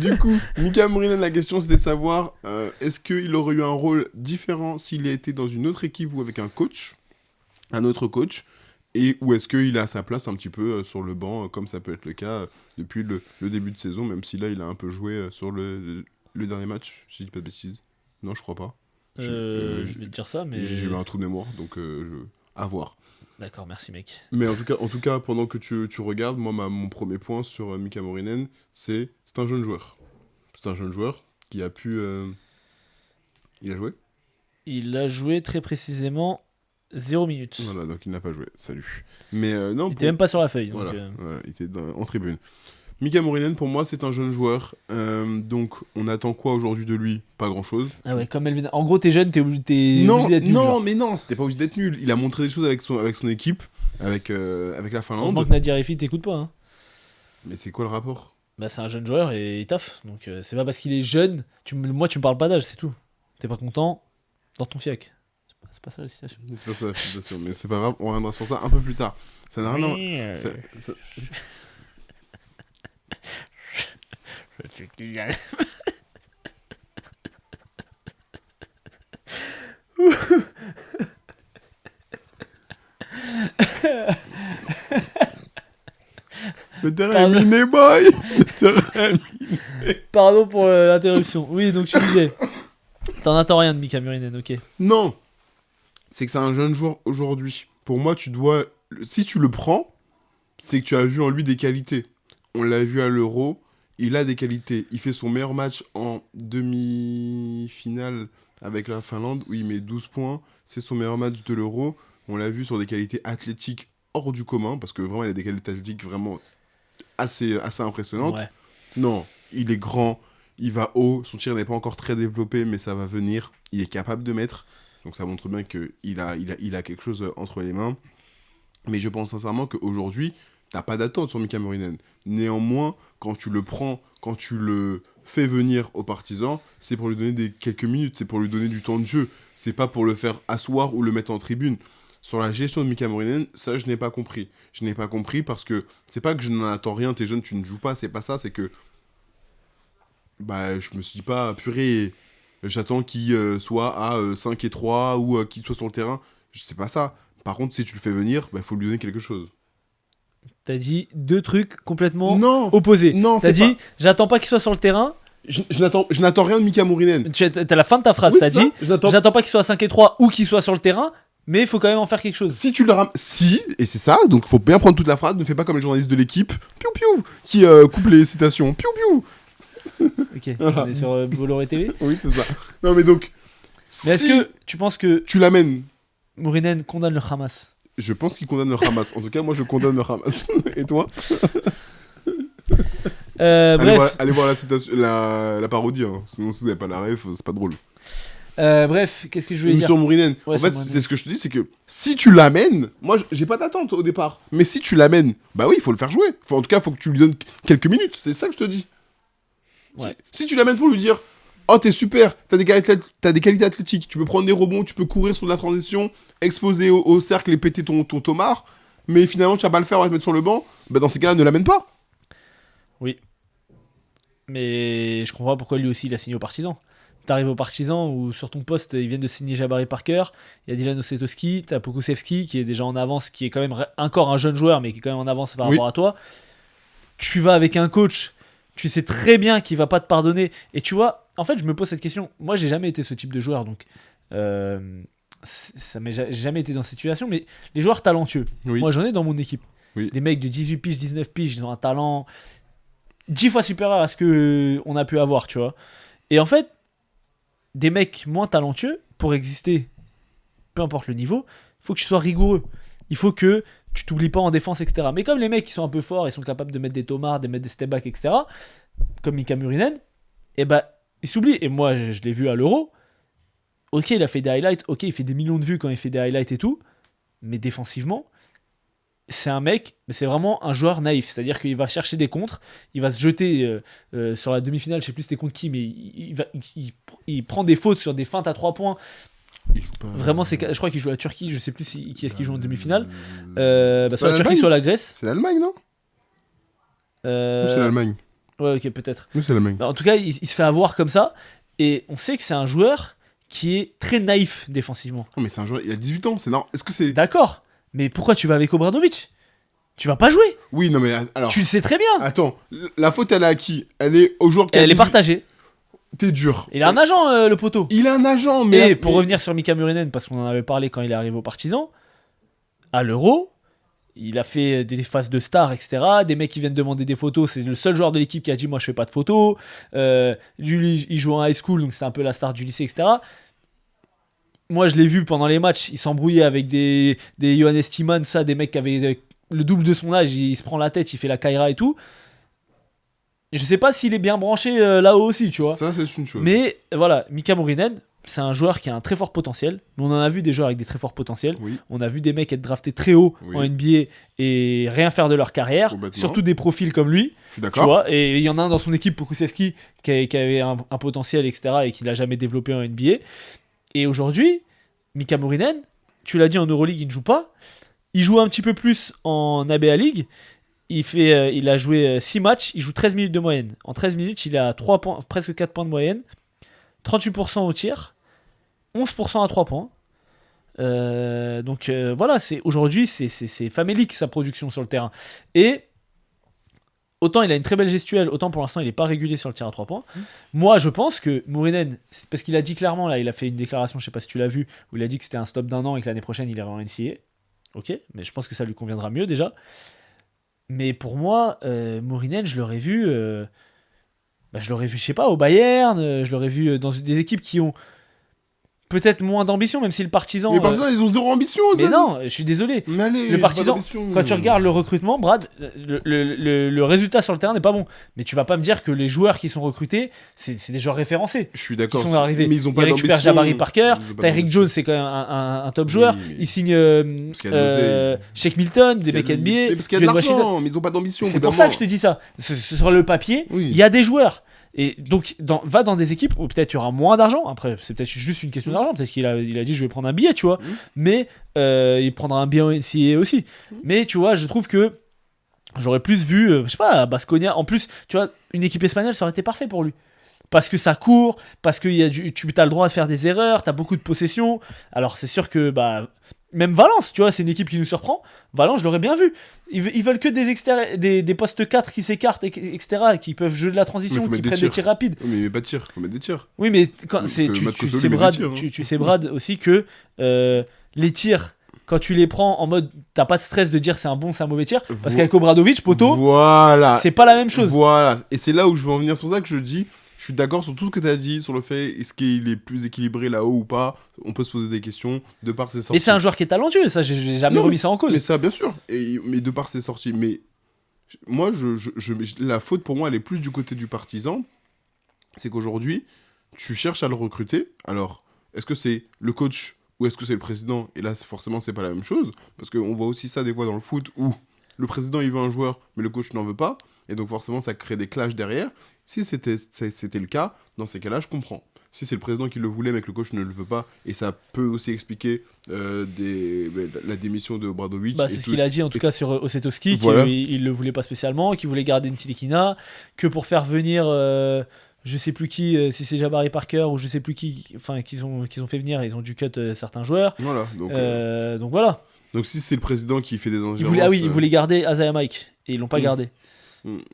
Du coup, Mika Morinen, la question c'était de savoir est-ce qu'il aurait eu un rôle différent s'il était dans une autre équipe ou avec un coach, un autre coach, et ou est-ce qu'il a sa place un petit peu sur le banc, comme ça peut être le cas depuis le début de saison, même si là il a un peu joué sur le dernier match, si je dis pas de bêtises. Non, je crois pas. Je vais te dire ça, mais. J'ai eu un trou de mémoire, donc à voir. D'accord, merci mec. Mais en tout cas, pendant que tu regardes, moi, mon premier point sur Mika Morinen, c'est un jeune joueur. C'est un jeune joueur qui a pu... Il a joué ? Il a joué très précisément 0 minutes. Voilà, donc il n'a pas joué. Salut. Mais non... Il était même pas sur la feuille. Donc, voilà, il était en tribune. Mika Morinen, pour moi, c'est un jeune joueur. Donc, on attend quoi aujourd'hui de lui ? Pas grand-chose. Ah ouais, comme Melvin. En gros, t'es jeune, t'es obligé d'être nul. Non, mais non, t'es pas obligé d'être nul. Il a montré des choses avec son équipe, avec la Finlande. Heureusement que Nadir Effi t'écoute pas. Hein. Mais c'est quoi le rapport ? Bah, c'est un jeune joueur et il taffe. Donc, c'est pas parce qu'il est jeune. Moi, tu me parles pas d'âge, c'est tout. T'es pas content dans ton fiac. C'est pas ça la situation. C'est pas ça la situation, mais c'est pas grave, on reviendra sur ça un peu plus tard. Ça n'a rien à... Le terrain est miné, boy. Le terrain est miné. Pardon pour l'interruption. Oui, donc tu disais. T'en attends rien de Mika Morinen, ok. Non. C'est que c'est un jeune joueur aujourd'hui. Pour moi, tu dois... Si tu le prends, c'est que tu as vu en lui des qualités. On l'a vu à l'Euro, il a des qualités. Il fait son meilleur match en demi-finale avec la Finlande, où il met 12 points. C'est son meilleur match de l'Euro. On l'a vu sur des qualités athlétiques hors du commun, parce que vraiment, il a des qualités athlétiques vraiment assez impressionnantes. Ouais. Non, il est grand, il va haut, son tir n'est pas encore très développé, mais ça va venir. Il est capable de mettre, donc ça montre bien qu'il a quelque chose entre les mains. Mais je pense sincèrement qu'aujourd'hui, t'as pas d'attente sur Mika Morinen. Néanmoins, quand tu le prends, quand tu le fais venir aux partisans, c'est pour lui donner quelques minutes, c'est pour lui donner du temps de jeu. C'est pas pour le faire asseoir ou le mettre en tribune. Sur la gestion de Mika Morinen, ça, je n'ai pas compris. Je n'ai pas compris parce que c'est pas que je n'en attends rien, t'es jeune, tu ne joues pas, c'est pas ça, c'est que... Bah, je me suis dit pas, purée, j'attends qu'il soit à 5 et 3 ou qu'il soit sur le terrain. C'est pas ça. Par contre, si tu le fais venir, bah, faut lui donner quelque chose. T'as dit deux trucs complètement opposés. Non, t'as dit, j'attends pas qu'il soit sur le terrain. Je n'attends rien de Mika Morinen. T'as la fin de ta phrase, oui, t'as dit, j'attends pas qu'il soit à 5 et 3 ou qu'il soit sur le terrain, mais il faut quand même en faire quelque chose. Si tu le ramènes... Si, et c'est ça, donc faut bien prendre toute la phrase, ne fais pas comme les journalistes de l'équipe, piou piou, qui coupent les citations, piou piou. Ok, on est sur Bolloré TV. Oui, c'est ça. Non, mais donc... Mais est-ce que tu penses que... Tu l'amènes. Morinen condamne le Hamas? Je pense qu'il condamne le Hamas. En tout cas, moi, je condamne le Hamas. Et toi? Bref. Allez voir la citation, la parodie, hein. Sinon, si vous n'avez pas la ref, c'est pas drôle. Bref, qu'est-ce que je voulais dire? Sur Morinen. Ouais, en fait, c'est ce que je te dis, c'est que si tu l'amènes, moi, j'ai pas d'attente au départ. Mais si tu l'amènes, bah oui, il faut le faire jouer. Enfin, en tout cas, il faut que tu lui donnes quelques minutes. C'est ça que je te dis. Ouais. Si tu l'amènes pour lui dire, oh, t'es super, t'as des qualités athlétiques, tu peux prendre des rebonds, tu peux courir sur de la transition, exploser au cercle et péter ton tomard, mais finalement, tu vas pas le faire, on va te mettre sur le banc, bah dans ces cas-là, ne l'amène pas. Oui. Mais je comprends pas pourquoi lui aussi il a signé aux Partisans. T'arrives aux Partisans où sur ton poste ils viennent de signer Jabari Parker, il y a Dylan Osetowski, t'as Pokusevski qui est déjà en avance, qui est quand même encore un jeune joueur mais qui est quand même en avance par rapport à toi. Tu vas avec un coach, tu sais très bien qu'il va pas te pardonner. Et tu vois, en fait je me pose cette question, moi j'ai jamais été ce type de joueur donc ça j'ai jamais été dans cette situation, mais les joueurs talentueux, moi j'en ai dans mon équipe. Des mecs de 18 piges, 19 piges, ils ont un talent 10 fois supérieur à ce qu'on a pu avoir, tu vois. Et en fait, des mecs moins talentueux, pour exister, peu importe le niveau, il faut que tu sois rigoureux. Il faut que tu t'oublies pas en défense, etc. Mais comme les mecs qui sont un peu forts, ils sont capables de mettre des tomards, de mettre des step back, etc., comme Mika Morinen, et bah, ils s'oublient. Et moi, je l'ai vu à l'Euro. Ok, il a fait des highlights. Ok, il fait des millions de vues quand il fait des highlights et tout. Mais défensivement, c'est un mec, mais c'est vraiment un joueur naïf. C'est-à-dire qu'il va chercher des contres, il va se jeter sur la demi-finale, je sais plus c'était contre qui, mais il prend des fautes sur des feintes à 3 points. Vraiment, je crois qu'il joue à la Turquie, je sais plus qui est-ce qui joue en demi-finale. Soit la Turquie, soit la Grèce. C'est l'Allemagne, non? Ou c'est l'Allemagne? Ouais, ok, peut-être. Mais c'est la même. En tout cas, il se fait avoir comme ça. Et on sait que c'est un joueur qui est très naïf défensivement. Non, mais c'est un joueur, il a 18 ans, c'est normal. Est-ce que c'est. D'accord, mais pourquoi tu vas avec Obradovic? Tu vas pas jouer. Oui, non, mais alors. Tu le sais très bien. Attends, la faute, elle est à qui? Elle est au joueur qui Elle est partagée. T'es dur. Il a un agent, le poteau. Il a un agent, mais. Et pour revenir sur Mika Murinen, parce qu'on en avait parlé quand il est arrivé au Partizan, à l'Euro, il a fait des phases de star, etc. Des mecs qui viennent demander des photos. C'est le seul joueur de l'équipe qui a dit moi je fais pas de photos. Lui, il joue en high school, donc c'est un peu la star du lycée, etc. Moi je l'ai vu pendant les matchs, il s'embrouillait avec des Johannes Thiemann, ça, des mecs qui avaient le double de son âge. Il se prend la tête, il fait la Kaira et tout. Je sais pas s'il est bien branché là-haut aussi, tu vois. Ça, c'est une chose. Mais voilà, Mika Murinen, c'est un joueur qui a un très fort potentiel. On en a vu des joueurs avec des très forts potentiels. Oui. On a vu des mecs être draftés très haut en NBA et rien faire de leur carrière. Surtout des profils comme lui. Je suis d'accord. Tu vois, et il y en a un dans son équipe, Pokusevski, qui avait un potentiel, etc. et qui l'a jamais développé en NBA. Et aujourd'hui, Mika Murinen, tu l'as dit, en Euroleague, il ne joue pas. Il joue un petit peu plus en ABA League. Il a joué 6 matchs, il joue 13 minutes de moyenne. En 13 minutes, il a 3 points, presque 4 points de moyenne, 38% au tir, 11% à 3 points. Donc voilà, aujourd'hui, c'est famélique sa production sur le terrain. Et autant il a une très belle gestuelle, autant pour l'instant il n'est pas régulier sur le tir à 3 points. Moi, je pense que Murinen, parce qu'il a dit clairement, là, il a fait une déclaration, je sais pas si tu l'as vu, où il a dit que c'était un stop d'1 an et que l'année prochaine il irait en NCAA. Ok, mais je pense que ça lui conviendra mieux déjà. Mais pour moi, Murinen, je l'aurais vu, je sais pas, au Bayern, je l'aurais vu dans des équipes qui ont peut-être moins d'ambition, même si le Partizan... Mais Partizan, ils ont zéro ambition, mais non, je suis désolé. Mais allez, le Partizan, quand tu regardes le recrutement, Brad, le résultat sur le terrain n'est pas bon. Mais tu vas pas me dire que les joueurs qui sont recrutés, c'est des joueurs référencés. Je suis d'accord. Qui sont arrivés. Mais ils ont pas d'ambition. Ils récupèrent Jabari Parker. Tyreek Jones, c'est quand même un top joueur. Oui, il signe Shake Milton, des mecs NBA. Mais parce qu'il y a de l'argent, mais ils ont pas d'ambition. C'est pour ça que je te dis ça. Sur le papier, il y a des joueurs. Et donc, va dans des équipes où peut-être il y aura moins d'argent. Après, c'est peut-être juste une question d'argent. Peut-être qu'il a dit je vais prendre un billet, tu vois. Mais il prendra un billet en NCAA aussi. Mais tu vois, je trouve que j'aurais plus vu, je sais pas, Baskonia. En plus, tu vois, une équipe espagnole, ça aurait été parfait pour lui. Parce que ça court, parce que tu as le droit de faire des erreurs, tu as beaucoup de possession. Alors, c'est sûr que même Valence, tu vois, c'est une équipe qui nous surprend. Valence, je l'aurais bien vu. Ils veulent que des postes 4 qui s'écartent, etc., qui peuvent jouer de la transition, qui prennent des tirs rapides. Oui, mais pas de tir, il faut mettre des tirs. Oui, mais tu sais, Brad, aussi que les tirs, quand tu les prends en mode, t'as pas de stress de dire c'est un bon, c'est un mauvais tir, parce qu'avec Obradovic, poteau, c'est pas la même chose. Voilà, et c'est là où je veux en venir. C'est pour ça que je dis, je suis d'accord sur tout ce que tu as dit, sur le fait est-ce qu'il est plus équilibré là-haut ou pas. On peut se poser des questions de par ses sorties. Mais c'est un joueur qui est talentueux, ça, j'ai jamais remis ça en cause. Mais ça, bien sûr, mais de par ses sorties. Mais moi, la faute pour moi, elle est plus du côté du Partizan. C'est qu'aujourd'hui, tu cherches à le recruter. Alors, est-ce que c'est le coach ou est-ce que c'est le président? Et là, forcément, c'est pas la même chose. Parce qu'on voit aussi ça des fois dans le foot où le président, il veut un joueur, mais le coach n'en veut pas. Et donc, forcément, ça crée des clashs derrière. Si c'était le cas, dans ces cas-là, je comprends. Si c'est le président qui le voulait, mais que le coach ne le veut pas, et ça peut aussi expliquer la démission de Obradovic. C'est ce qu'il a dit, en tout cas, sur Osetowski, qu'il ne le voulait pas spécialement, qu'il voulait garder Ntilikina, que pour faire venir... je sais plus qui, si c'est Jabari Parker ou je sais plus qui, enfin qu'ils ont fait venir, ils ont dû cut certains joueurs. Voilà. Donc voilà. Donc si c'est le président qui fait des ingérences... il voulait garder Isaiah Mike et ils l'ont pas gardé.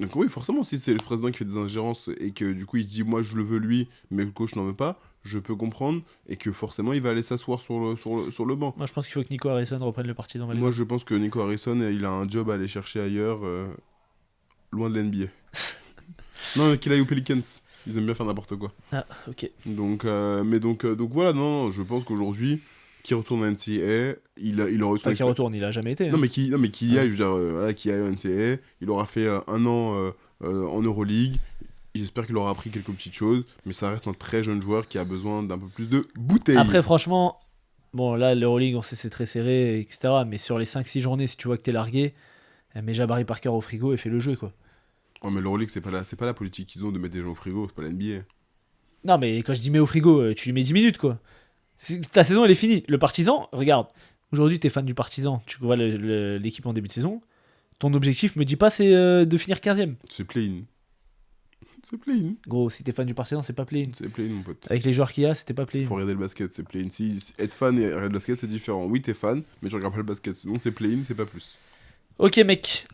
Donc oui, forcément, si c'est le président qui fait des ingérences et que du coup il dit moi je le veux lui, mais le coach n'en veut pas, je peux comprendre et que forcément il va aller s'asseoir sur le banc. Moi je pense qu'il faut que Nico Harrison reprenne le parti dans la ligue. Moi je pense que Nico Harrison il a un job à aller chercher ailleurs, loin de l'NBA. Non, qu'il aille aux Pelicans. Ils aiment bien faire n'importe quoi. Ah, ok. Donc voilà, non, je pense qu'aujourd'hui, qui retourne à NCAA, il aura... Qui retourne, il a jamais été. Non, mais qui y aille, je veux dire, qui aille à NCAA, il aura fait un an en Euroleague, j'espère qu'il aura appris quelques petites choses, mais ça reste un très jeune joueur qui a besoin d'un peu plus de bouteilles. Après, franchement, bon, là, l'Euroleague, on sait c'est très serré, etc., mais sur les 5-6 journées, si tu vois que t'es largué, mets Jabari Parker au frigo et fais le jeu, quoi. Oh, mais l'Euroleague, c'est pas la politique qu'ils ont de mettre des gens au frigo, c'est pas la NBA. Non, mais quand je dis mets au frigo, tu lui mets 10 minutes, quoi. Ta saison, elle est finie. Le Partizan, regarde, aujourd'hui, t'es fan du Partizan, tu vois l'équipe en début de saison, ton objectif, me dis pas, c'est de finir 15ème. C'est play-in. C'est play-in. Gros, si t'es fan du Barcelone, c'est pas play-in. C'est play-in, mon pote. Avec les joueurs qu'il y a, c'était pas play-in. Faut regarder le basket, c'est play-in. Si être fan et regarder le basket, c'est différent. Oui, t'es fan, mais tu regardes pas le basket. Sinon, c'est play-in, c'est pas plus. Ok, mec.